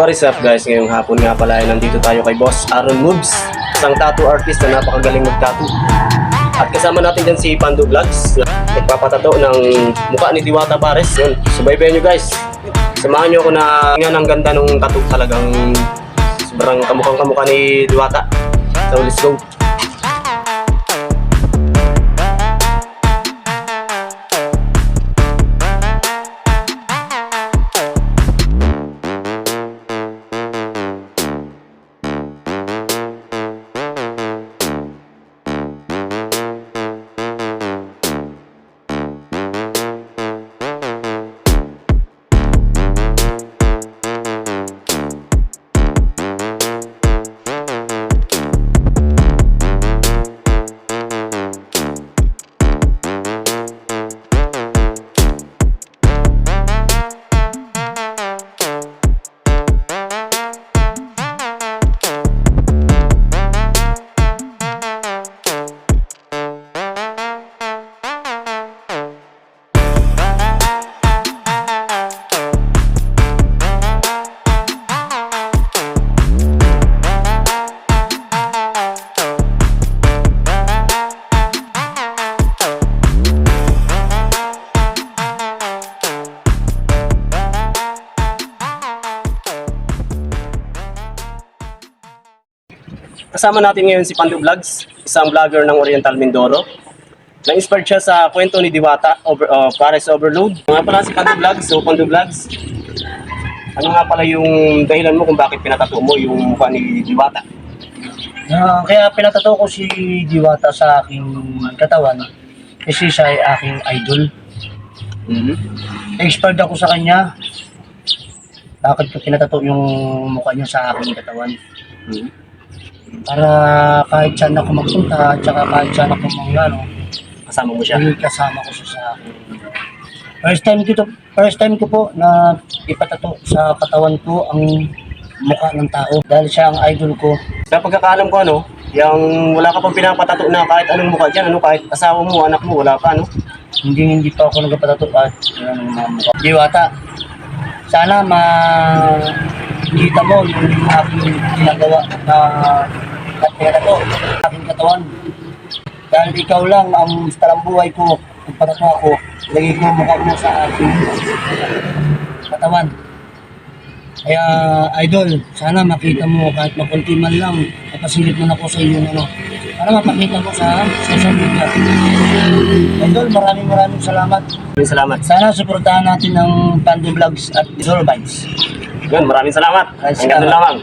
What is up guys? Ngayong hapon nga pala ay nandito tayo kay Boss Aaron Moves, isang tattoo artist na napakagaling mag-tattoo. At kasama natin dyan si Pando Vlogs, nagpapatato ng mukha ni Diwata Pares. Yun, subaybayan nyo guys. Samahan nyo ako na nga ng ganda ng tattoo, talagang sobrang kamukhang kamukha ni Diwata. So let's go. Kasama natin ngayon si Pando Vlogs, isang vlogger ng Oriental Mindoro. Na-inspired siya sa kwento ni Diwata, Pares Overload. Nga pala si Pando Vlogs, so Pando Vlogs, ano nga pala yung dahilan mo kung bakit pinatato mo yung mukha ni Diwata? Kaya pinatato ko si Diwata sa aking katawan kasi siya ay aking idol. Na-inspired ako sa kanya. Bakit ko pinatato yung mukha niya sa aking katawan? Para kahit saan ako magpunta, at saka kahit saan ako Kasama mo siya? kasama ko siya sa akin. First time ko po na ipatato sa katawan ko ang mukha ng tao dahil siya ang idol ko. Sa pagkakaalam ko yung wala ka pang pinapatato na kahit anong mukha dyan, kahit asawa mo, anak mo, wala pa, Hindi pa ako nagpatato at mga mukha. Diwata, sana makita mo yung aking ginagawa na pagpatato sa aking katawan. Dahil ikaw lang ang talang buhay ko, pagpatato ako, lagi ko mukha mo sa aking katawan. Kaya idol, sana makita mo kahit makunti man lang, napasilip man ako sa iyo para mapakita mo sa social media. Idol, maraming salamat. Salamat. Sana suportahan natin ng Pando Vlogs at Zoro Vibes. Yun, maraming salamat. Ay, Hanggang doon lamang.